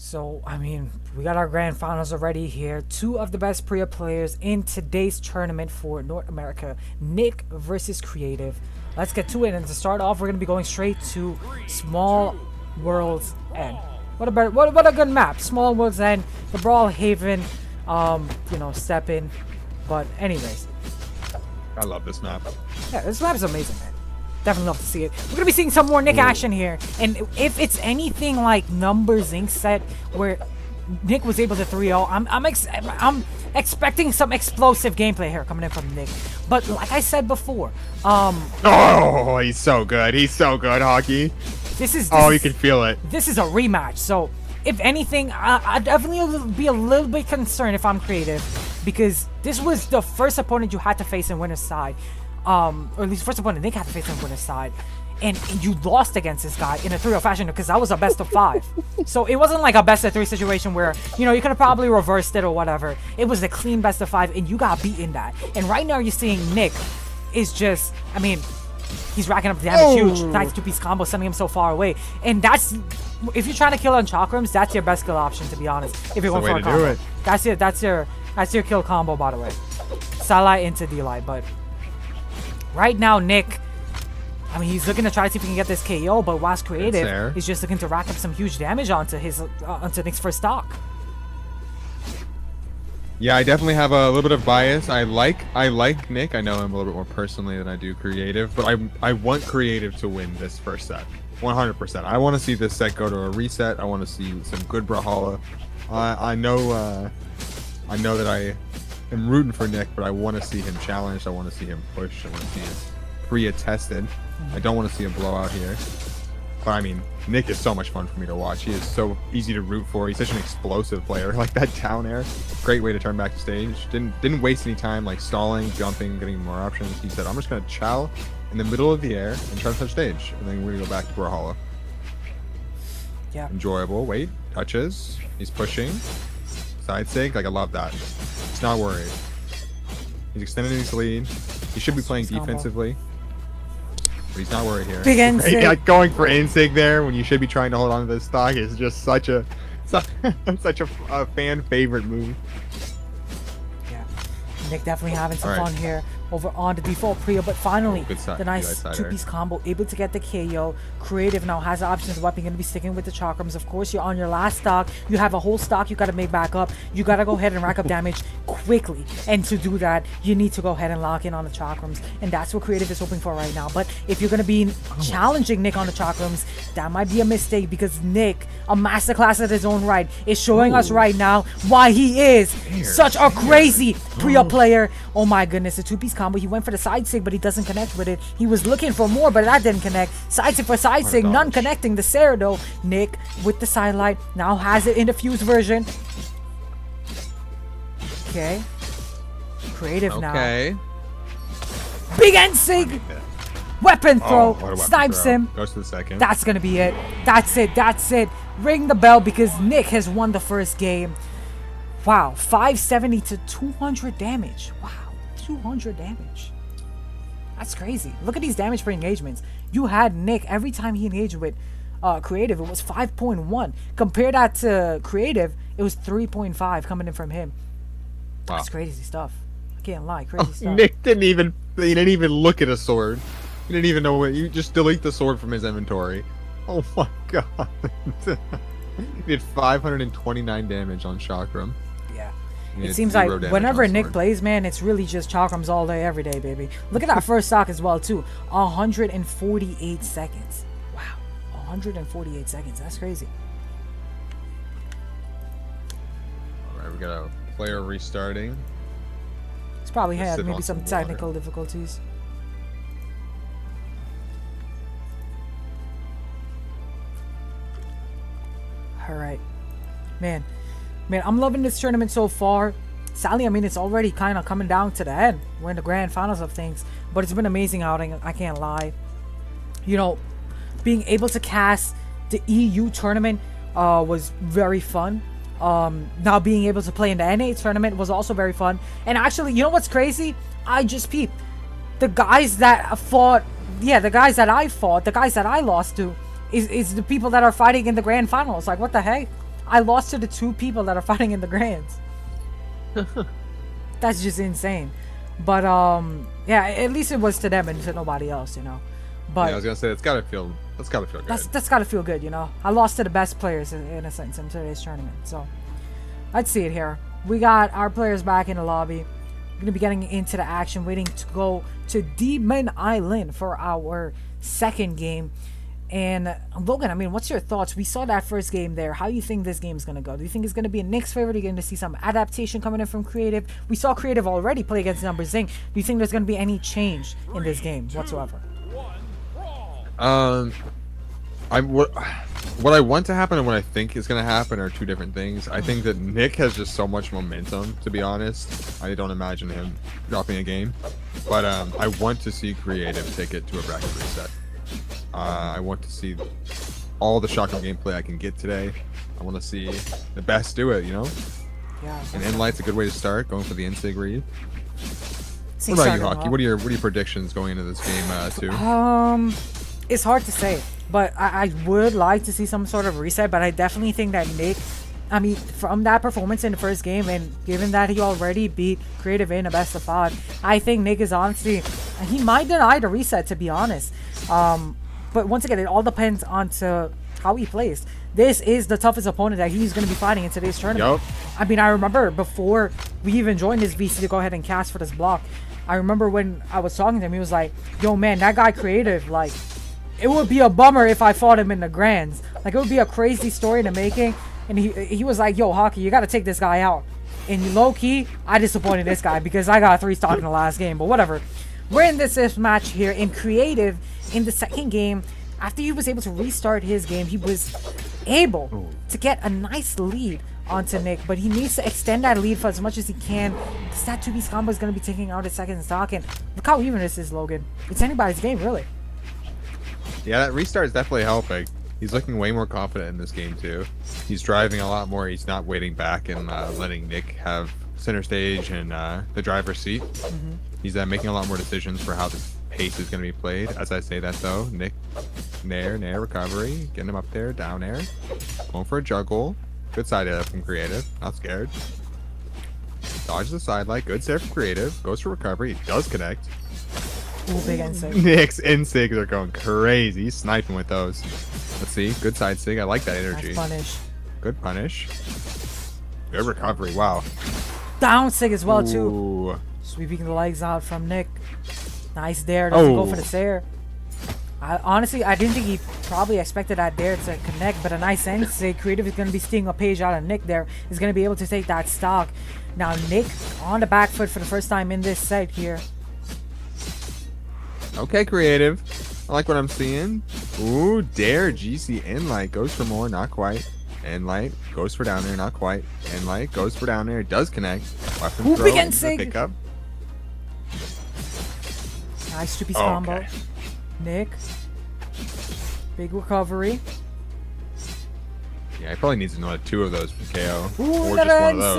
So, I mean, we got our grand finals already here. Two of the best Priya players in today's tournament for North America. Knic versus Creatiev. Let's get to it. And to start off, we're going to be going straight to Small World's End. What a good map. Small World's End, the Brawl Haven, step in. But anyways. I love this map. Yeah, this map is amazing, man. Definitely love to see it. We're gonna be seeing some more Knic action here, and if it's anything like Numbers Inc. set where Knic was able to 3-0, I'm expecting some explosive gameplay here coming in from Knic. But like I said before, oh, he's so good. He's so good, Hockey. You can feel it. This is a rematch, so if anything, I definitely will be a little bit concerned if I'm Creatiev, because this was the first opponent you had to face in winner's side. Or at least first opponent Knic had to face on winner's side, and you lost against this guy in a 3-0 fashion because that was a best of 5. So it wasn't like a best of 3 situation where you could have probably reversed it or whatever. It was a clean best of 5, and you got beaten that. And right now you're seeing Knic is just, I mean, he's racking up damage, huge, nice 2-piece combo, sending him so far away. And that's, if you're trying to kill on chakrams, that's your best kill option, to be honest. If you're going for a combo, that's your kill combo, by the way. Salai into D-Light, but. Right now, Knic, I mean, he's looking to try to see if he can get this KO, but whilst Creatiev is just looking to rack up some huge damage onto Knic's first stock. Yeah, I definitely have a little bit of bias. I like Knic. I know him a little bit more personally than I do Creatiev, but I want Creatiev to win this first set, 100%. I want to see this set go to a reset. I want to see some good brawlhalla. I know that I am rooting for Knic, but I want to see him challenged. I want to see him push. I want to see his Priya tested. I don't want to see a blowout here. But I mean, Knic is so much fun for me to watch. He is so easy to root for. He's such an explosive player. Like that down air, great way to turn back to stage. Didn't waste any time like stalling, jumping, getting more options. He said, I'm just gonna chow in the middle of the air and try to touch stage, and then we're gonna go back to brawlhalla. Yeah. Enjoyable. Wait, touches. He's pushing. Side sig. Like I love that. He's not worried. He's extending his lead. He should be playing defensively. But he's not worried here. Big N-sig. Like going for N-sig there when you should be trying to hold on to this stock is just such a fan favorite move. Yeah, Knic definitely having some fun here over on the default Priya, but finally the nice 2-piece combo able to get the KO. Creatiev now has options of weapon, going to be sticking with the chakrams. Of course, you're on your last stock. You have a whole stock you got to make back up. You got to go ahead and rack up damage quickly, and to do that you need to go ahead and lock in on the chakrams, and that's what Creatiev is hoping for right now. But if you're going to be challenging Knic on the chakrams, that might be a mistake, because Knic, a masterclass at his own right, is showing us right now why he is such a crazy Priya player. Oh my goodness, the 2-piece combo. He went for the side sig, but he doesn't connect with it. He was looking for more, but that didn't connect. Side sig for side sig, none connecting. The Sarah though. Knic with the sidelight now has it in the fused version. Okay. Creatiev now. Big N-sig. Weapon throw. Snipes him. Goes to the second. That's gonna be it. That's it. Ring the bell, because Knic has won the first game. Wow, 570 to 200 damage. Wow, 200 damage. That's crazy. Look at these damage per engagements. You had Knic, every time he engaged with Creatiev, it was 5.1. Compare that to Creatiev, it was 3.5 coming in from him. That's crazy stuff. I can't lie, crazy stuff. Knic didn't even look at a sword. He didn't even know what. You just delete the sword from his inventory. Oh my god. He did 529 damage on chakram. It seems like whenever Knic plays, man, it's really just chakrams all day, every day, baby. Look at that first stock as well, too. 148 seconds. Wow. 148 seconds. That's crazy. Alright, we got a player restarting. He's probably had maybe some technical difficulties. Alright. Man, I'm loving this tournament so far. Sadly, I mean, it's already kind of coming down to the end. We're in the grand finals of things, but it's been an amazing outing. I can't lie. Being able to cast the EU tournament was very fun. Now being able to play in the NA tournament was also very fun. And actually, you know what's crazy? I just peeped. The guys that I fought, the guys that I lost to, is the people that are fighting in the grand finals. Like, what the heck? I lost to the 2 people that are fighting in the grands. That's just insane. But yeah, at least it was to them and to nobody else, you know. But yeah, I was gonna say that's gotta feel good. that's gotta feel good, you know. I lost to the best players in a sense in today's tournament. So let's see it here. We got our players back in the lobby. We're gonna be getting into the action, waiting to go to Demon Island for our second game. And Logan, I mean, what's your thoughts? We saw that first game there. How do you think this game is going to go? Do you think it's going to be a Knic's favorite? Are you going to see some adaptation coming in from Creative? We saw Creative already play against Number Zing. Do you think there's going to be any change in this game whatsoever? What I want to happen and what I think is going to happen are two different things. I think that Knic has just so much momentum, to be honest. I don't imagine him dropping a game. But I want to see Creative take it to a bracket reset. I want to see all the shotgun gameplay I can get today. I want to see the best do it, you know? Yeah. And Enlight's a good way to start, going for the Insig read. What about you, Hockey? What are your predictions going into this game, too? It's hard to say, but I would like to see some sort of reset, but I definitely think that Knic, I mean, from that performance in the first game, and given that he already beat Creative in a best of 5, I think Knic is honestly, he might deny the reset, to be honest. But once again, it all depends on how he plays. This is the toughest opponent that he's going to be fighting in today's tournament. Yep. I mean, I remember before we even joined this VC to go ahead and cast for this block, I remember when I was talking to him, he was like, yo, man, that guy Creative, like, it would be a bummer if I fought him in the grands. Like, it would be a crazy story in the making. And he was like, yo, Hockey, you got to take this guy out. And low-key, I disappointed this guy because I got a 3-stock in the last game. But whatever. We're in this match here in Creative. In the second game, after he was able to restart his game, he was able to get a nice lead onto Knic, but he needs to extend that lead for as much as he can, because that 2-piece combo is going to be taking out his second stock. And look how even this is, Logan. It's anybody's game, really. Yeah, that restart is definitely helping. He's looking way more confident in this game, too. He's driving a lot more. He's not waiting back and letting Knic have center stage and the driver's seat. He's making a lot more decisions for how the pace is going to be played. As I say that, though, Knic, nair, recovery. Getting him up there, down air. Going for a juggle. Good side air from Creative. Not scared. Dodge the side light. Good save from Creative. Goes for recovery. Does connect. Ooh, big insig. Knic's insigs are going crazy. He's sniping with those. Let's see. Good side sig. I like that energy. Nice punish. Good punish. Good recovery. Wow. Down sig as well, too. Ooh. Sweeping the legs out from Knic. Nice dare. Doesn't go for the dare. Honestly, I didn't think he probably expected that dare to connect, but a nice end sig. Creative is going to be stealing a page out of Knic there. Is going to be able to take that stock. Now, Knic on the back foot for the first time in this set here. Okay, Creative. I like what I'm seeing. Ooh, dare. GC Enlight goes for more. Not quite. Enlight goes for down there. Not quite. Enlight goes for down there. Does connect. Weapon Ooh, throw. big insig. Pick up. Nice 2-piece combo. Okay. Knic. Big recovery. Yeah, he probably needs another 2 of those for KO. Ooh, or just one of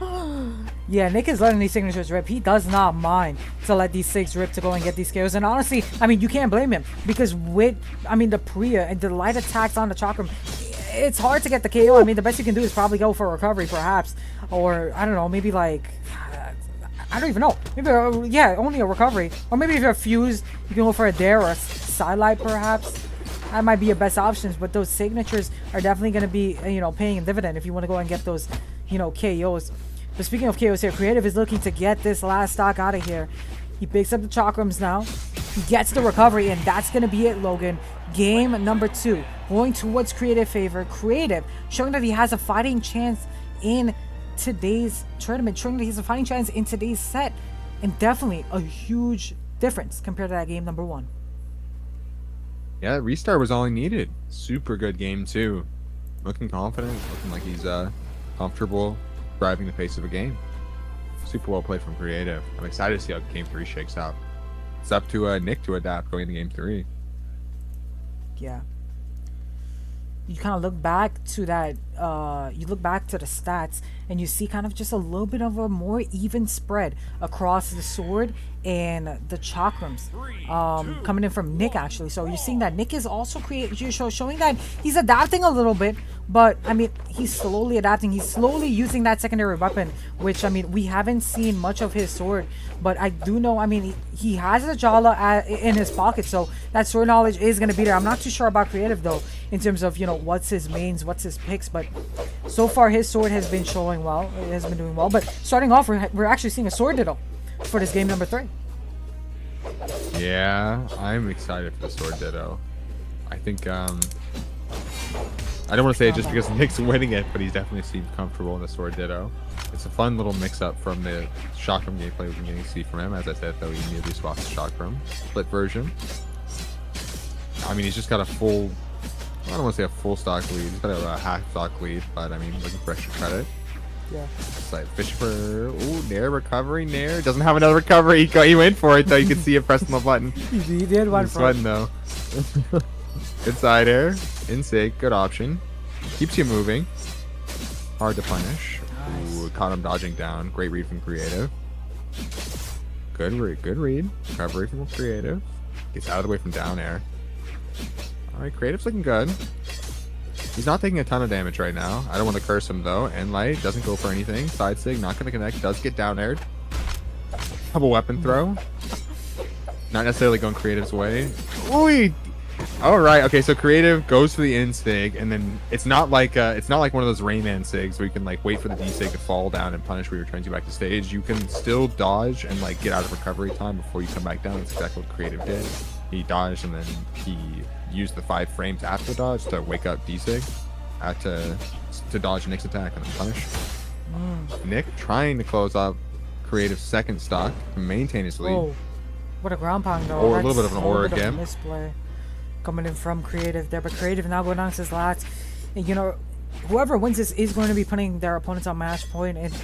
those. Yeah, Knic is letting these signatures rip. He does not mind to let these 6 rip to go and get these KOs. And honestly, I mean, you can't blame him. Because with, I mean, the Priya and the light attacks on the chakram, it's hard to get the KO. I mean, the best you can do is probably go for a recovery, perhaps. Or, I don't know, maybe like... I don't even know. Maybe, yeah, only a recovery. Or maybe if you're fused, you can go for a dare or a sidelight, perhaps. That might be your best options. But those signatures are definitely going to be, you know, paying a dividend if you want to go and get those, you know, KOs. But speaking of KOs here, Creative is looking to get this last stock out of here. He picks up the chakrams now. He gets the recovery, and that's going to be it, Logan. Game number 2. Going towards Creative favor. Creative showing that he has a fighting chance in today's tournament, showing that he has a fighting chance in today's set, and definitely a huge difference compared to that game number 1. Yeah, that restart was all he needed. Super good game, too. Looking confident, looking like he's comfortable driving the pace of a game. Super well played from Creative. I'm excited to see how game 3 shakes out. It's up to Knic to adapt going into game 3. Yeah. You kind of look back to that, you look back to the stats, and you see kind of just a little bit of a more even spread across the sword and the chakrams coming in from Knic, actually. So you're seeing that Knic is also showing that he's adapting a little bit But I mean, he's slowly adapting. He's slowly using that secondary weapon, which I mean, we haven't seen much of his sword. But I do know, I mean, he has a Jala in his pocket, so that sword knowledge is gonna be there. I'm not too sure about Creative though, in terms of, you know, what's his mains, what's his picks. But so far, his sword has been showing well. It has been doing well. But starting off, we're actually seeing a sword ditto for this game number 3. Yeah, I'm excited for the sword ditto. I think I don't want to say it just because Nic's winning it, but he definitely seems comfortable in the sword ditto. It's a fun little mix-up from the Chakram gameplay we've been getting to see from him. As I said, though, he immediately swaps to Chakram. Split version. I mean, he's just got a full... I don't want to say a full stock lead. He's got a half stock lead, but I mean, looking for extra credit. Yeah. It's like fish for... Ooh, Nair recovery. Nair doesn't have another recovery. He went for it, though. You can see it pressing the button. He did one for sweating, though. Good side air. Insig, good option. Keeps you moving. Hard to punish. Nice. Ooh, caught him dodging down. Great read from Creative. Good read. Good read. Recovery from Creative. Gets out of the way from down air. Alright, Creative's looking good. He's not taking a ton of damage right now. I don't want to curse him though. And light doesn't go for anything. Side sig, not going to connect. Does get down aired. Double weapon throw. Not necessarily going Creative's way. Ooh, all right. Okay. So Creative goes for the in sig, and then it's not like one of those Rayman sigs where you can like wait for the D sig to fall down and punish where you're trying to back to stage. You can still dodge and like get out of recovery time before you come back down. That's exactly what Creative did. He dodged and then he used the 5 frames after the dodge to wake up D sig, to dodge Nic's attack and then punish. Knic trying to close up Creative's second stock to maintain his lead. Whoa. What a ground pound though. Or a little bit of an aura again. Misplay coming in from Creative there, but Creative now going down to his lats. And, you know, whoever wins this is going to be putting their opponents on match point, and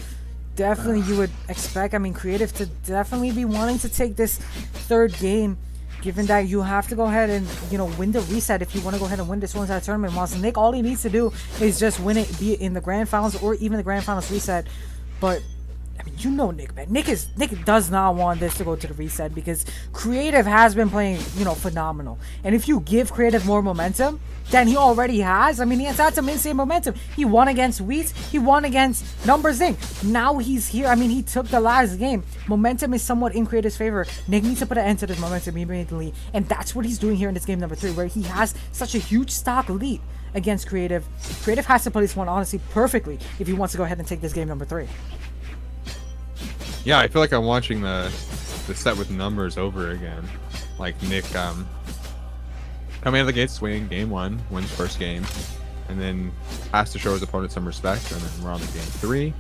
definitely you would expect, I mean, Creative to definitely be wanting to take this third game, given that you have to go ahead and, you know, win the reset if you want to go ahead and win this one-side tournament. Whilst Knic, all he needs to do is just win it, be it in the grand finals or even the grand finals reset. But I mean, you know Knic, man. Knic does not want this to go to the reset because Creative has been playing, you know, phenomenal. And if you give Creative more momentum than he already has, I mean, he has had some insane momentum. He won against Wheats. He won against Numbers Inc. Now he's here. I mean, he took the last game. Momentum is somewhat in Creative's favor. Knic needs to put an end to this momentum immediately. And that's what he's doing here in this game number 3, where he has such a huge stock lead against Creative. Creative has to play this one, honestly, perfectly if he wants to go ahead and take this game number 3. Yeah, I feel like I'm watching the set with Numbers over again. Like Knic coming out of the gate swinging game 1, wins first game, and then has to show his opponent some respect, and then we're on to game 3,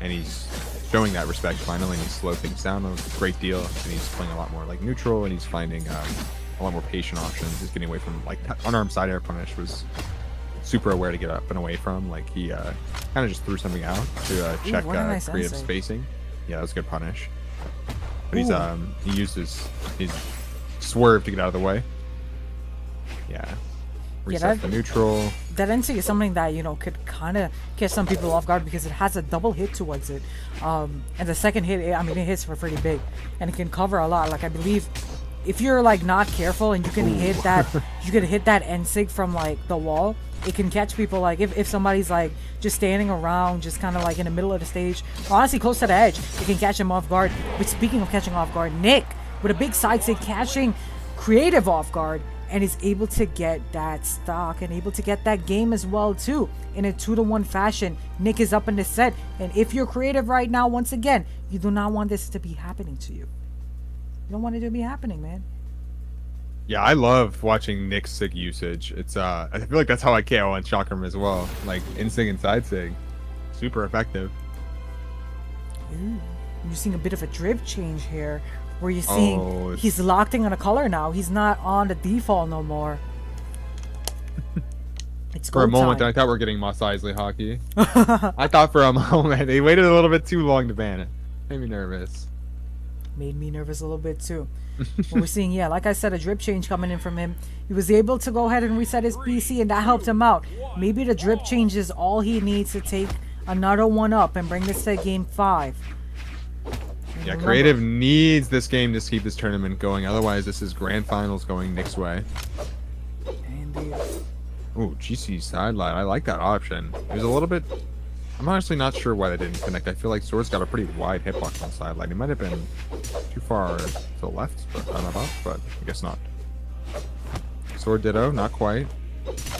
and he's showing that respect finally, and he's slowed things down a great deal, and he's playing a lot more like neutral, and he's finding a lot more patient options. He's getting away from like unarmed side air punish was super aware to get up and away from. Like he kind of just threw something out to check nice Creative inside. spacing. Yeah, that was a good punish. But he's he used his swerve to get out of the way. Yeah. Reset the neutral. That NC is something that, you know, could kind of catch some people off guard because it has a double hit towards it. And the second hit, I mean, it hits for pretty big. And it can cover a lot. Like, I believe if you're, like, not careful and you can hit that, you can hit that NSIG from, like, the wall, it can catch people, like, if somebody's, like, just standing around, just kind of, like, in the middle of the stage, or honestly close to the edge, it can catch him off guard. But speaking of catching off guard, Knic, with a big side stick, catching Creative off guard, and is able to get that stock and able to get that game as well too in a 2-to-1 fashion. Knic is up in the set, and if you're Creative right now, once again, you do not want this to be happening to you. You don't want it to be happening, man. Yeah, I love watching Knic's sig usage. It's I feel like that's how I KO on Chakram as well. Like in sig and side sig, super effective. Ooh, you're seeing a bit of a drip change here, where you're seeing he's locked in on a color now. He's not on the default no more. It's for a moment, time. I thought we were getting Mos Eisley hockey. I thought for a moment they waited a little bit too long to ban it. Made me nervous. Made me nervous a little bit too. But we're seeing, yeah, like I said, a drip change coming in from him. He was able to go ahead and reset his PC, and that helped him out. Maybe the drip change is all he needs to take another one up and bring this to game 5. Yeah, Creative needs this game to keep this tournament going. Otherwise, this is grand finals going Knic's way. Indeed. Ooh, GC sideline. I like that option. It was a little bit. I'm honestly not sure why they didn't connect. I feel like Sword's got a pretty wide hitbox on sideline. It might have been too far to the left, but I don't know. But I guess not. Sword ditto, not quite.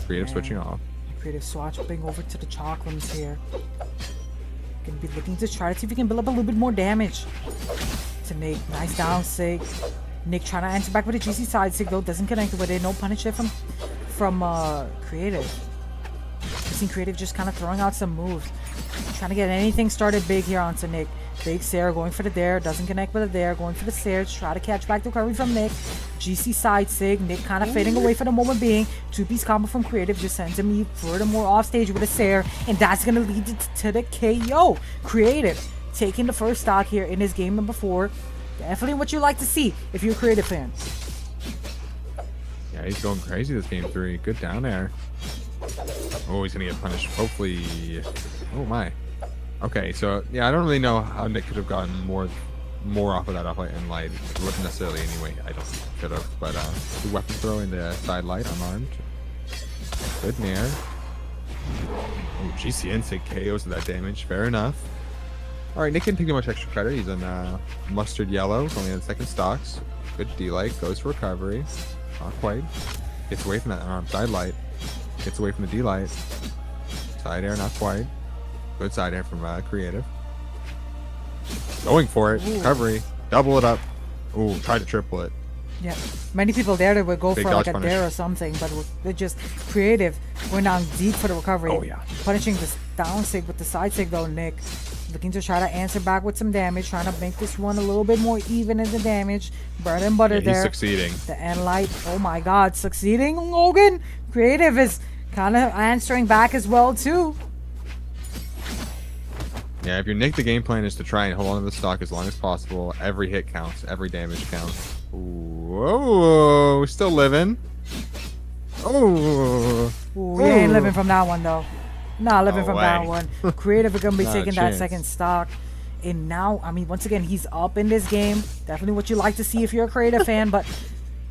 Creative switching off. Creative swapping over to the Chocolums here. Gonna be looking to try to see if he can build up a little bit more damage to Knic. Nice down sig. Knic trying to answer back with a GC side sig though. Doesn't connect with it. No punish there from Creative. We've seen Creative just kind of throwing out some moves. Trying to get anything started big here onto Knic. Big Sarah going for the dare. Doesn't connect with the dare. Going for the stairs. Try to catch back the recovery from Knic. GC side sig. Knic kind of fading away for the moment being. Two-piece combo from Creative just sends him furthermore off stage with a Sarah. And that's going to lead to the KO. Creative taking the first stock here in his game number 4. Definitely what you like to see if you're a Creative fan. Yeah, he's going crazy this game 3. Good down air. Oh, he's going to get punished. Hopefully. Oh, my. Okay, so, yeah, I don't really know how Knic could have gotten more off of that off-light and light. It wasn't necessarily anyway. I don't think he should have. But the weapon throw into side light unarmed. Good nair. Oh, GC insig KOs to that damage. Fair enough. All right, Knic didn't take too much extra credit. He's in mustard yellow. It's only in the second stocks. Good D-light. Goes for recovery. Not quite. Gets away from that unarmed side light. Gets away from the D-light. Side air, not quite. Good side air from Creative. Going for it. Ooh. Recovery. Double it up. Ooh, try to triple it. Yeah, many people there that would go Big for like dodge a punish. dare or something, but they're just Creative going down deep for the recovery. Oh, yeah. Punishing this down sig with the side sig though, Knic. Looking to try to answer back with some damage, trying to make this one a little bit more even in the damage. Bread and butter Yeah, there. he's succeeding. The end light. Oh my god, succeeding, Logan. Creative is kind of answering back as well too. Yeah, if your Knic, the game plan is to try and hold on to the stock as long as possible. Every hit counts. Every damage counts. Whoa, still living. Oh. Ooh, we ain't living from that one though. Not living No from way. that one. Creative are gonna be Not a taking that chance. second stock. And now, I mean, once again, he's up in this game. Definitely what you like to see if you're a Creative fan, but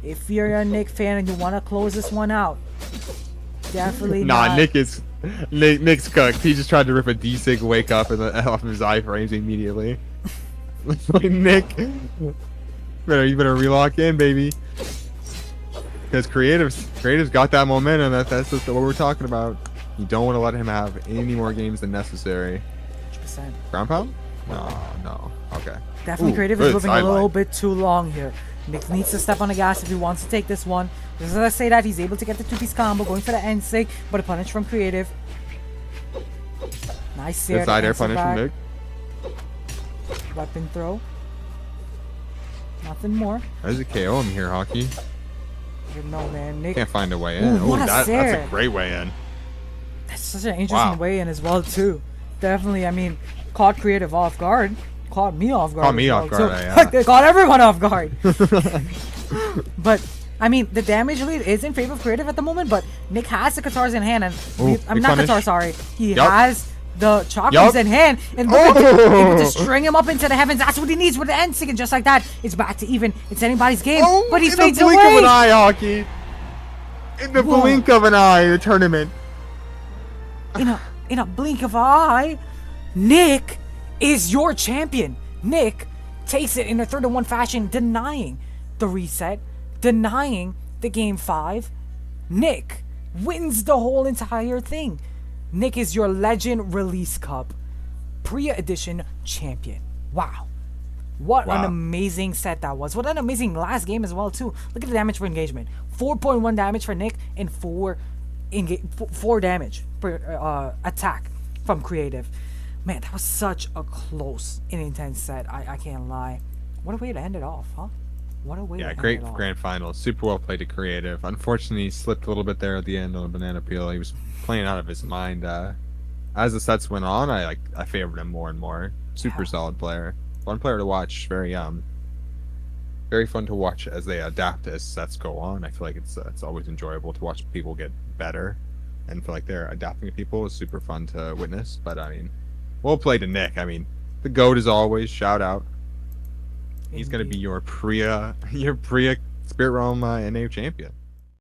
if you're a Knic fan and you want to close this one out, definitely Nah, not. Nick's cooked. He just tried to rip a D-Sig wake up and off of his iframes immediately. Like, Knic, you better relock in, baby. Because Creative's got that momentum. That's just what we're talking about. You don't want to let him have any more games than necessary. 100%. Ground pound? No. Okay. Definitely Ooh, Creative is good moving a sideline. little bit too long here. Knic needs to step on the gas if he wants to take this one. Just as I say that, he's able to get the two-piece combo, going for the end sig, but a punish from Creative. Nice Good here. side air punish from Knic. Weapon throw. Nothing more. There's a KO him here, Hockey. No, man. Knic, Can't find a way in. Ooh, what a That's serve. a great way in. that's such an interesting Wow. way in as well, too. Definitely, I mean, caught Creative off guard. Caught me off guard. Caught me as off well, guard, too. yeah. They caught everyone off guard. But I mean, the damage lead is in favor of Creative at the moment, but Knic has the Katars in hand, and Ooh, I'm big not punish. Katar, sorry. He Yup. has the chakras Yup. in hand, and look at Oh. able to string him up into the heavens. That's what he needs with the end stick, and just like that, it's back to even. It's anybody's game, but he in fades the blink away. of an eye, Hockey. In the Whoa. blink of an eye, the tournament. In a blink of an eye, Knic is your champion. Knic takes it in a 3-1 fashion, denying the reset, denying the game 5. Knic wins the whole entire thing. Knic is your Legend Release Cup Priya Edition champion. Wow. What an Wow. amazing set that was. What an amazing last game as well, too. Look at the damage for engagement. 4.1 damage for Knic and 4 damage per attack from Creative. Man, that was such a close and intense set. I can't lie. What a way to end it off, huh? What a way to Yeah, end great it off. grand final. Super well played to Creative. Unfortunately, he slipped a little bit there at the end on a banana peel. He was playing out of his mind. As the sets went on, I favored him more and more. Super Yeah. solid player. Fun player to watch. Very fun to watch as they adapt as sets go on. I feel like it's always enjoyable to watch people get better, and feel like they're adapting to people is super fun to witness. But I mean, well played to Knic. I mean, the GOAT as always. Shout out. He's gonna be Indeed. your Priya Spirit Realm NA champion.